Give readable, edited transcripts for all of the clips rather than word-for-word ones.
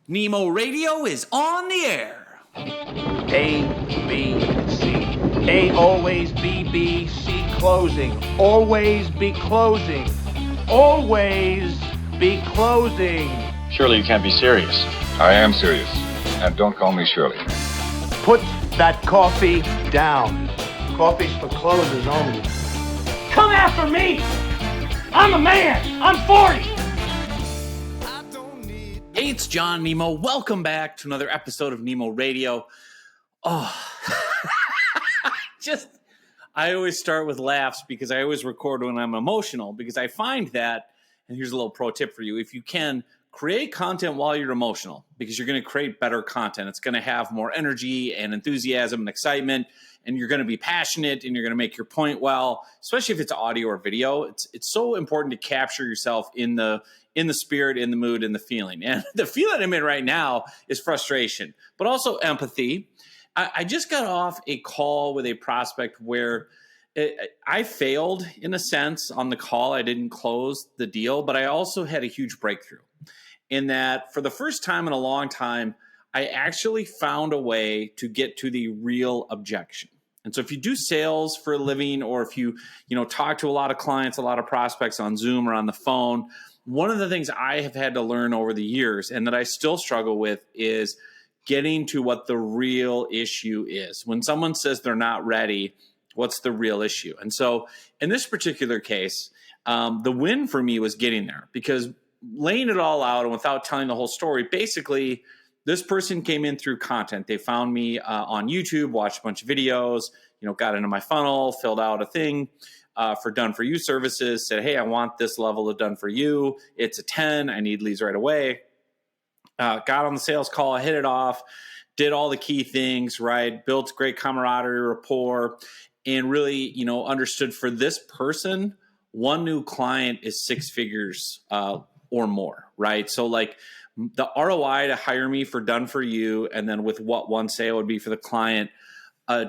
Nemo Radio is on the air. A, B, C. A, always, B, B, C, closing. Always be closing. Always be closing. Surely you can't be serious. I am serious. And don't call me Shirley. Put that coffee down. Coffee's for closers only. Come after me! I'm a man! I'm 40! Hey, it's John Nemo. Welcome back to another episode of Nemo Radio. Oh, I always start with laughs because I always record when I'm emotional, because I find that, and here's a little pro tip for you, if you can create content while you're emotional, because you're going to create better content. It's going to have more energy and enthusiasm and excitement, and you're going to be passionate, and you're going to make your point well, especially if it's audio or video. It's so important to capture yourself in the spirit, in the mood, in the feeling. And the feeling I'm in right now is frustration, but also empathy. I just got off a call with a prospect where I failed in a sense on the call. I didn't close the deal, but I also had a huge breakthrough in that for the first time in a long time, I actually found a way to get to the real objection. And so if you do sales for a living, or if you talk to a lot of clients, a lot of prospects on Zoom or on the phone, one of the things I have had to learn over the years, and that I still struggle with, is getting to what the real issue is. When someone says they're not ready, what's the real issue? And so in this particular case, the win for me was getting there, because laying it all out and without telling the whole story, basically this person came in through content. They found me on YouTube, watched a bunch of videos, got into my funnel, filled out a thing for done for you services, said, hey, I want this level of done for you. It's a 10. I need leads right away. Got on the sales call, hit it off, did all the key things, right? Built great camaraderie, rapport, and really, understood for this person, one new client is 6 figures or more, right? So like the ROI to hire me for done for you, and then with what one sale would be for the client,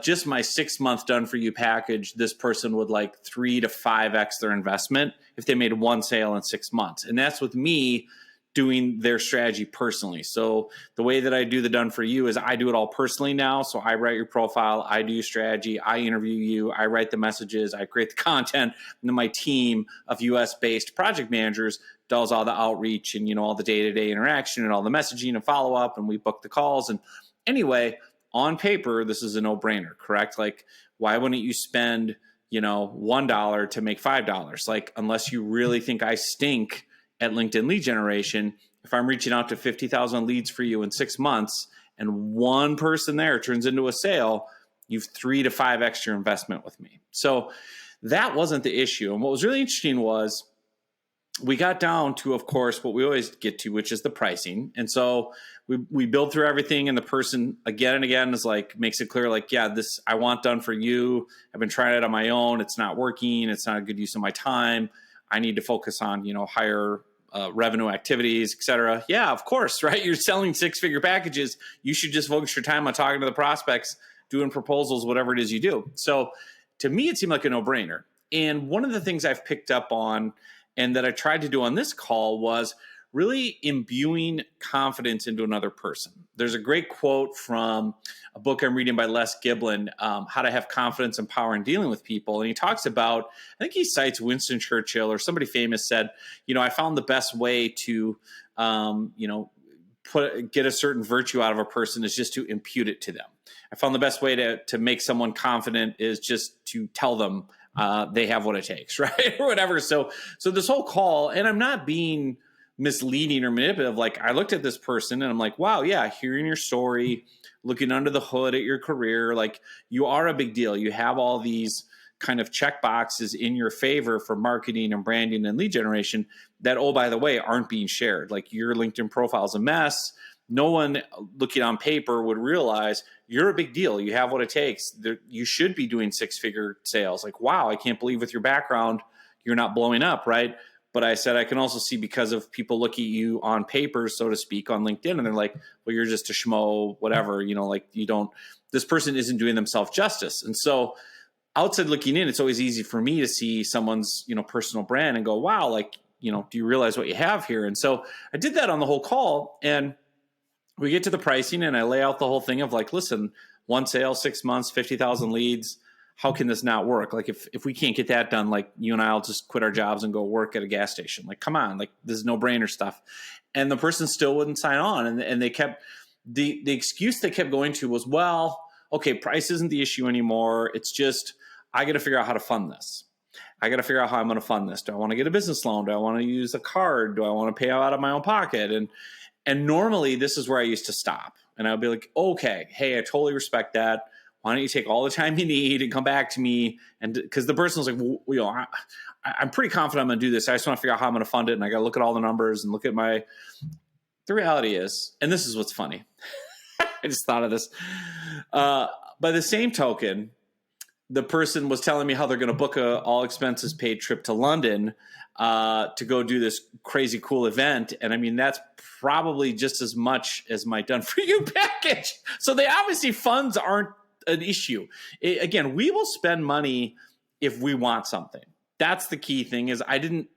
just my 6-month done for you package, this person would like 3 to 5x their investment if they made one sale in 6 months. And that's with me doing their strategy personally. So the way that I do the done for you is I do it all personally now. So I write your profile, I do your strategy, I interview you, I write the messages, I create the content, and then my team of US based project managers does all the outreach and, all the day-to-day interaction and all the messaging and follow-up, and we book the calls. And anyway, on paper, this is a no-brainer, correct? Like, why wouldn't you spend, $1 to make $5? Like, unless you really think I stink at LinkedIn lead generation, if I'm reaching out to 50,000 leads for you in 6 months and one person there turns into a sale, you've 3 to 5x your investment with me. So that wasn't the issue. And what was really interesting was we got down to, of course, what we always get to, which is the pricing. And so we build through everything, and the person again and again is like, makes it clear, like, yeah, this I want done for you. I've been trying it on my own. It's not working. It's not a good use of my time. I need to focus on, higher revenue activities, et cetera. Yeah, of course, right? You're selling 6-figure packages. You should just focus your time on talking to the prospects, doing proposals, whatever it is you do. So to me, it seemed like a no-brainer. And one of the things I've picked up on, and that I tried to do on this call, was really imbuing confidence into another person. There's a great quote from a book I'm reading by Les Giblin, How to Have Confidence and Power in Dealing with People. And he talks about, I think he cites Winston Churchill or somebody famous said, I found the best way to, get a certain virtue out of a person is just to impute it to them. I found the best way to make someone confident is just to tell them they have what it takes, right? Or whatever. So this whole call, and I'm not being misleading or manipulative. Like, I looked at this person and I'm like, wow, yeah, hearing your story, looking under the hood at your career, like, you are a big deal. You have all these kind of check boxes in your favor for marketing and branding and lead generation that, oh, by the way, aren't being shared. Like, your LinkedIn profile is a mess. No one looking on paper would realize you're a big deal. You have what it takes. You should be doing 6-figure sales. Like, wow, I can't believe with your background, you're not blowing up, right? But I said, I can also see, because of people look at you on paper, so to speak, on LinkedIn, and they're like, well, you're just a schmo, whatever, this person isn't doing themselves justice. And so outside looking in, it's always easy for me to see someone's, personal brand and go, wow, like, do you realize what you have here? And so I did that on the whole call. And we get to the pricing and I lay out the whole thing of like, listen, one sale, 6 months, 50,000 leads. How can this not work? Like if we can't get that done, like you and I'll just quit our jobs and go work at a gas station. Like, come on, like this is no brainer stuff. And the person still wouldn't sign on. And they kept, the excuse they kept going to was, well, okay, price isn't the issue anymore. It's just, I got to figure out how to fund this. I got to figure out how I'm going to fund this. Do I want to get a business loan? Do I want to use a card? Do I want to pay out of my own pocket? And normally this is where I used to stop. And I would be like, okay, hey, I totally respect that. Why don't you take all the time you need and come back to me? And because the person was like, well, you know, I'm pretty confident I'm going to do this. I just want to figure out how I'm going to fund it. And I got to look at all the numbers and look at my, the reality is, and this is what's funny. I just thought of this. By the same token, the person was telling me how they're going to book a all expenses paid trip to London to go do this crazy cool event. And I mean, that's probably just as much as my done for you package. So they obviously funds aren't an issue. Again, we will spend money if we want something. That's the key thing is I didn't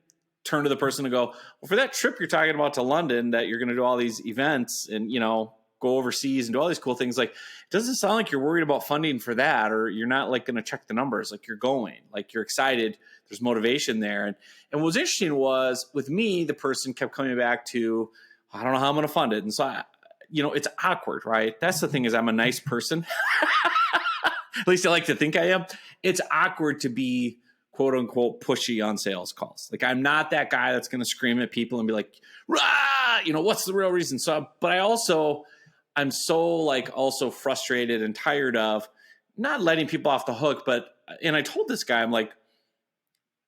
turn to the person and go, well, for that trip you're talking about to London that you're going to do all these events and, you know, go overseas and do all these cool things. Like, it doesn't sound like you're worried about funding for that, or you're not like going to check the numbers. Like you're going, like you're excited. There's motivation there. And what was interesting was with me, the person kept coming back to, I don't know how I'm going to fund it. And so it's awkward, right? That's the thing is I'm a nice person. At least I like to think I am. It's awkward to be quote unquote pushy on sales calls. Like I'm not that guy that's going to scream at people and be like, rah, what's the real reason? So, but I'm so like also frustrated and tired of not letting people off the hook. And I told this guy, I'm like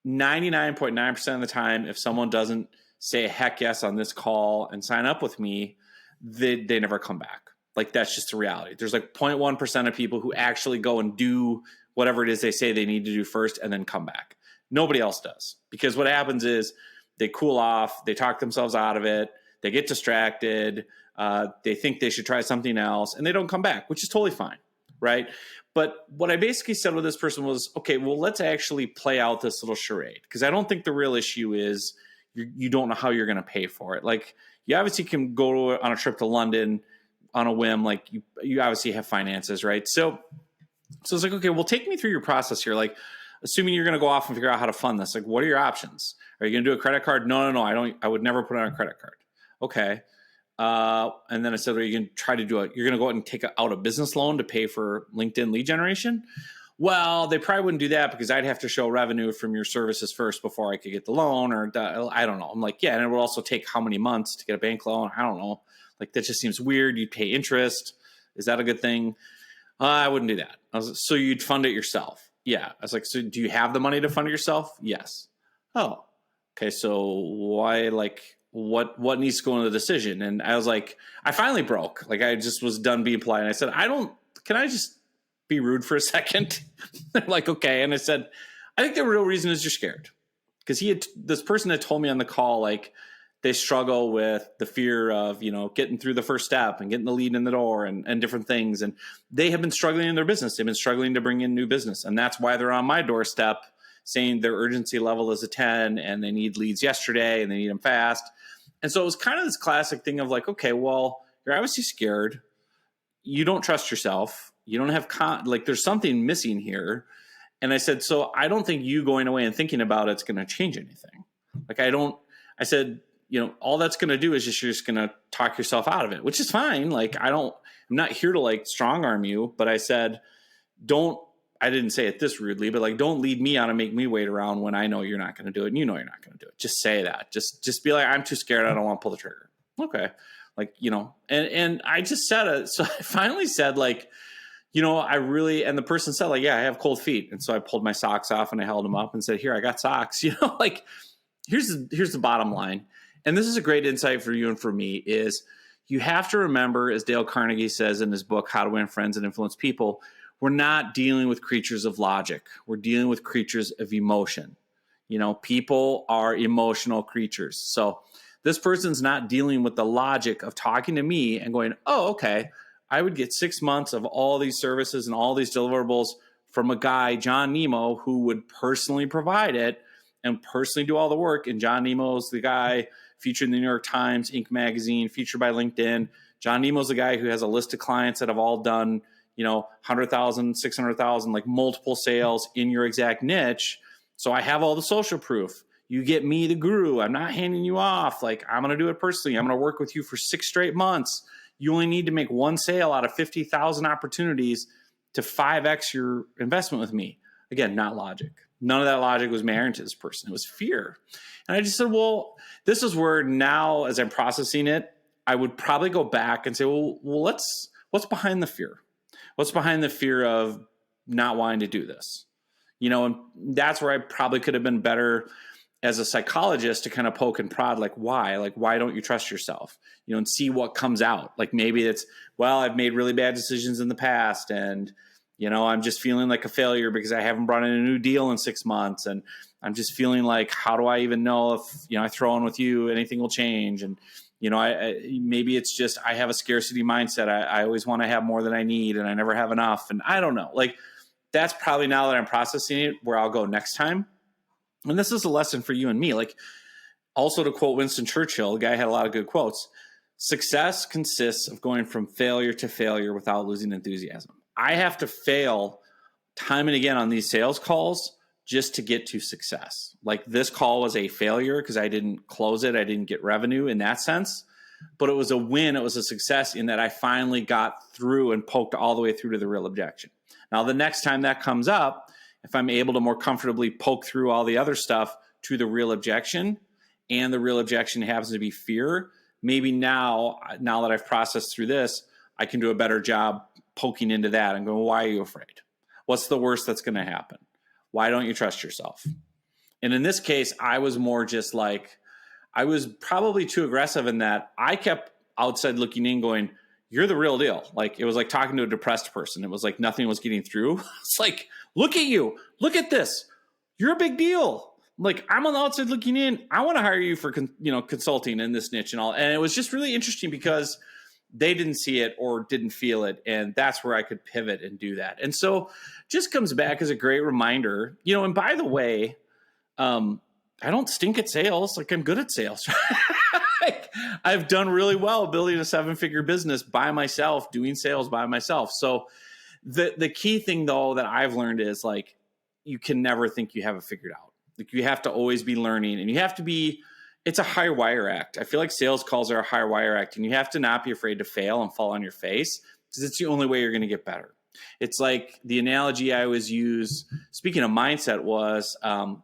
99.9% of the time, if someone doesn't say heck yes on this call and sign up with me, they never come back. Like that's just the reality. There's like 0.1% of people who actually go and do whatever it is they say they need to do first and then come back. Nobody else does. Because what happens is they cool off, they talk themselves out of it, they get distracted, they think they should try something else, and they don't come back, which is totally fine, right? But what I basically said with this person was, okay, well, let's actually play out this little charade. Because I don't think the real issue is you don't know how you're going to pay for it. Like you obviously can go on a trip to London on a whim, like you obviously have finances, right? So it's like, okay, well, take me through your process here. Like, assuming you're going to go off and figure out how to fund this, like, what are your options? Are you going to do a credit card? No, I would never put on a credit card. Okay. And then I said, are you going to try to you're going to go out and take out a business loan to pay for LinkedIn lead generation? Well, they probably wouldn't do that because I'd have to show revenue from your services first before I could get the loan, or I don't know. I'm like, yeah. And it would also take how many months to get a bank loan? I don't know. Like, that just seems weird. You'd pay interest. Is that a good thing? I wouldn't do that. I was like, so you'd fund it yourself? Yeah. I was like, so do you have the money to fund it yourself? Yes. Oh, okay. So why, like, what needs to go into the decision? And I was like, I finally broke. Like, I just was done being polite. And I said, can I just be rude for a second? They're like, okay. And I said, I think the real reason is you're scared. Because this person had told me on the call, like, they struggle with the fear of, getting through the first step and getting the lead in the door and different things. And they have been struggling in their business. They've been struggling to bring in new business. And that's why they're on my doorstep saying their urgency level is a 10 and they need leads yesterday and they need them fast. And so it was kind of this classic thing of like, okay, well, you're obviously scared. You don't trust yourself. You don't have there's something missing here. And I said, so I don't think you going away and thinking about it's going to change anything. I said, all that's going to do is you're just going to talk yourself out of it, which is fine. Like, I'm not here to like strong arm you, but I said, I didn't say it this rudely, but like, don't lead me on and make me wait around when I know you're not going to do it. And you're not going to do it. Just say that. Just be like, I'm too scared. I don't want to pull the trigger. Okay. Like, and I just said it. So I finally said like, and the person said like, yeah, I have cold feet. And so I pulled my socks off and I held them up and said, here, I got socks, like here's the bottom line. And this is a great insight for you and for me is you have to remember, as Dale Carnegie says in his book, How to Win Friends and Influence People, we're not dealing with creatures of logic. We're dealing with creatures of emotion. People are emotional creatures. So this person's not dealing with the logic of talking to me and going, oh, okay, I would get 6 months of all these services and all these deliverables from a guy, John Nemo, who would personally provide it and personally do all the work. And John Nemo's the guy featured in the New York Times, Inc. magazine, featured by LinkedIn. John Nemo's the guy who has a list of clients that have all done, 100,000, 600,000, like multiple sales in your exact niche. So I have all the social proof. You get me, the guru. I'm not handing you off. Like, I'm going to do it personally. I'm going to work with you for 6 straight months. You only need to make one sale out of 50,000 opportunities to 5x your investment with me. Again, not logic. None of that logic was married to this person. It was fear. And I just said, well, this is where now, as I'm processing it, I would probably go back and say, well, what's behind the fear? What's behind the fear of not wanting to do this? And that's where I probably could have been better as a psychologist to kind of poke and prod, like, why? Like, why don't you trust yourself? And see what comes out. Like, maybe it's, well, I've made really bad decisions in the past, and I'm just feeling like a failure because I haven't brought in a new deal in 6 months. And I'm just feeling like, how do I even know if, I throw in with you, anything will change? And, maybe it's just, I have a scarcity mindset. I always want to have more than I need, and I never have enough. And I don't know, like, that's probably, now that I'm processing it, where I'll go next time. And this is a lesson for you and me. Like, also to quote Winston Churchill, the guy had a lot of good quotes. Success consists of going from failure to failure without losing enthusiasm. I have to fail time and again on these sales calls just to get to success. Like, this call was a failure because I didn't close it. I didn't get revenue in that sense, but it was a win. It was a success in that I finally got through and poked all the way through to the real objection. Now, the next time that comes up, if I'm able to more comfortably poke through all the other stuff to the real objection, and the real objection happens to be fear, maybe now that I've processed through this, I can do a better job poking into that and going, why are you afraid? What's the worst that's going to happen? Why don't you trust yourself? And in this case, I was more just like, I was probably too aggressive in that I kept outside looking in going, you're the real deal. Like, it was like talking to a depressed person. It was like nothing was getting through. It's like, look at you. Look at this. You're a big deal. Like, I'm on the outside looking in. I want to hire you for, consulting in this niche and all. And it was just really interesting because they didn't see it or didn't feel it. And that's where I could pivot and do that. And so just comes back as a great reminder, and by the way, I don't stink at sales. Like, I'm good at sales. Like, I've done really well building a 7-figure business by myself, doing sales by myself. So the key thing, though, that I've learned is, like, you can never think you have it figured out. Like, you have to always be learning, and you have to be, it's a high wire act. I feel like sales calls are a high wire act, and you have to not be afraid to fail and fall on your face, because it's the only way you're going to get better. It's like the analogy I always use, speaking of mindset, was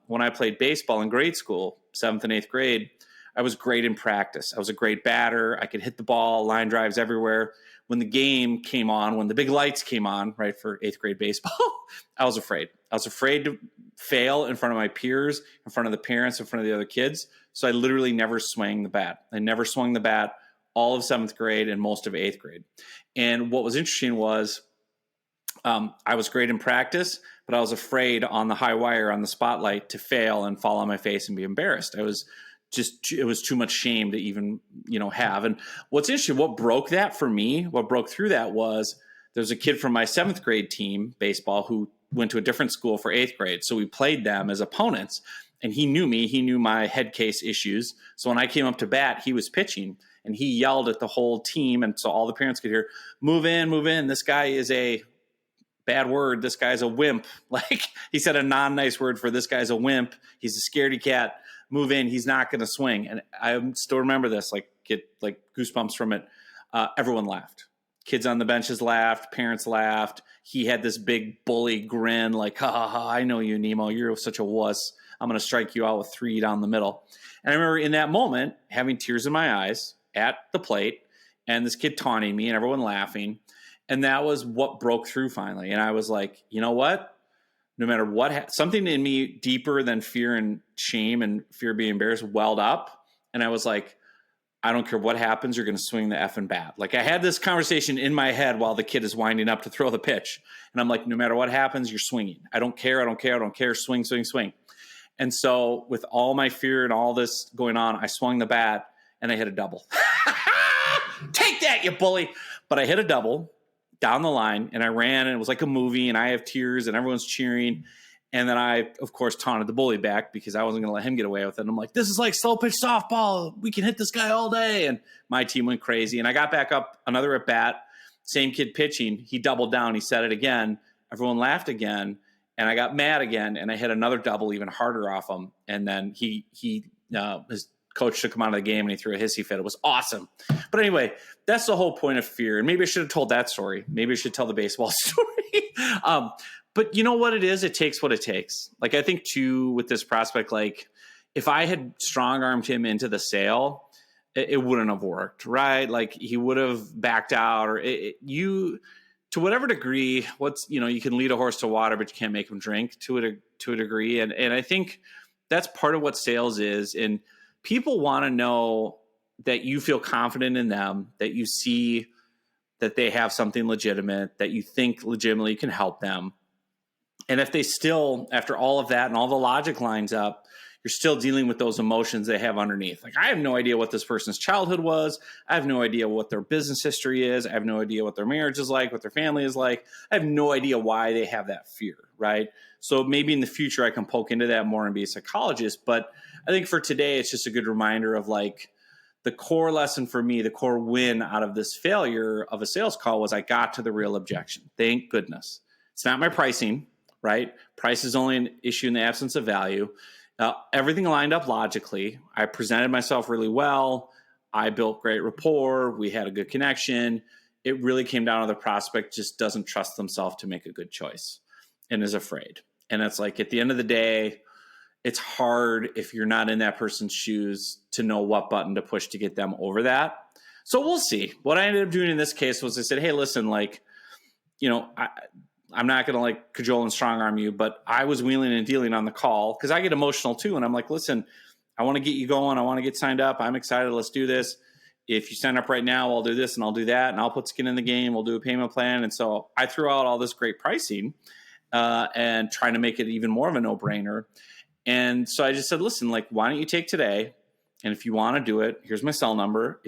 when I played baseball in grade school, 7th and 8th grade, I was great in practice. I was a great batter. I could hit the ball, line drives everywhere. When the game came on, when the big lights came on, right, for 8th grade baseball, I was afraid. I was afraid to fail in front of my peers, in front of the parents, in front of the other kids. So I literally never swung the bat. I never swung the bat all of 7th grade and most of 8th grade. And what was interesting was I was great in practice, but I was afraid on the high wire, on the spotlight, to fail and fall on my face and be embarrassed. It was too much shame to even, have. And what's interesting, what broke that for me, what broke through that was there's a kid from my 7th grade team, baseball, who went to a different school for 8th grade. So we played them as opponents, and he knew me. He knew my head case issues. So when I came up to bat, he was pitching, and he yelled at the whole team. And so all the parents could hear, move in, move in. This guy is a bad word. This guy's a wimp. Like, he said a non-nice word for this guy's a wimp. He's a scaredy cat. Move in. He's not going to swing. And I still remember this, like, get like goosebumps from it. Everyone laughed. Kids on the benches laughed. Parents laughed. He had this big bully grin, like, ha, ha, ha, I know you, Nemo. You're such a wuss. I'm going to strike you out with 3 down the middle. And I remember in that moment having tears in my eyes at the plate, and this kid taunting me and everyone laughing. And that was what broke through finally. And I was like, you know what? No matter what, something in me deeper than fear and shame and fear of being embarrassed welled up. And I was like, I don't care what happens, you're going to swing the effing bat. Like, I had this conversation in my head while the kid is winding up to throw the pitch. And I'm like, no matter what happens, you're swinging. I don't care. I don't care. I don't care. Swing, swing, swing. And so with all my fear and all this going on, I swung the bat and I hit a double. Take that, you bully. But I hit a double down the line, and I ran, and it was like a movie, and I have tears, and everyone's cheering. And then I, of course, taunted the bully back because I wasn't going to let him get away with it. And I'm like, this is like slow pitch softball. We can hit this guy all day. And my team went crazy. And I got back up another at bat, same kid pitching. He doubled down. He said it again. Everyone laughed again. And I got mad again. And I hit another double even harder off him. And then his coach took him out of the game and he threw a hissy fit. It was awesome. But anyway, that's the whole point of fear. And maybe I should have told that story. Maybe I should tell the baseball story. But you know what it is? It takes what it takes. Like, I think too, with this prospect, like if I had strong armed him into the sale, it wouldn't have worked, right? Like he would have backed out, or to whatever degree, you can lead a horse to water, but you can't make him drink to a degree. And I think that's part of what sales is. And people want to know that you feel confident in them, that you see that they have something legitimate, that you think legitimately can help them. And if they still, after all of that and all the logic lines up, you're still dealing with those emotions they have underneath. Like, I have no idea what this person's childhood was. I have no idea what their business history is. I have no idea what their marriage is like, what their family is like. I have no idea why they have that fear, right? So maybe in the future I can poke into that more and be a psychologist. But I think for today, it's just a good reminder of like the core lesson for me, the core win out of this failure of a sales call was I got to the real objection. Thank goodness. It's not my pricing. Right? Price is only an issue in the absence of value. Everything lined up logically. I presented myself really well. I built great rapport. We had a good connection. It really came down to the prospect just doesn't trust themselves to make a good choice and is afraid. And it's like, at the end of the day, it's hard if you're not in that person's shoes to know what button to push to get them over that. So we'll see. What I ended up doing in this case was I said, hey, listen, like, I'm not going to like cajole and strong arm you, but I was wheeling and dealing on the call because I get emotional too. And I'm like, listen, I want to get you going. I want to get signed up. I'm excited. Let's do this. If you sign up right now, I'll do this and I'll do that. And I'll put skin in the game. We'll do a payment plan. And so I threw out all this great pricing and trying to make it even more of a no-brainer. And so I just said, listen, like, why don't you take today? And if you want to do it, here's my cell number.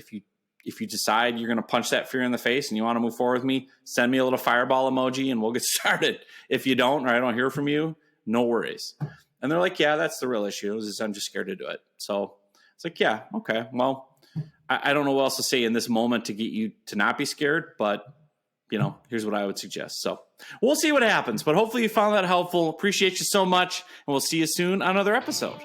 If you decide you're going to punch that fear in the face and you want to move forward with me, send me a little fireball emoji and we'll get started. If you don't, or I don't hear from you, no worries. And they're like, yeah, that's the real issue. I'm just scared to do it. So it's like, yeah, okay. Well, I don't know what else to say in this moment to get you to not be scared, but here's what I would suggest. So we'll see what happens, but hopefully you found that helpful. Appreciate you so much. And we'll see you soon on another episode.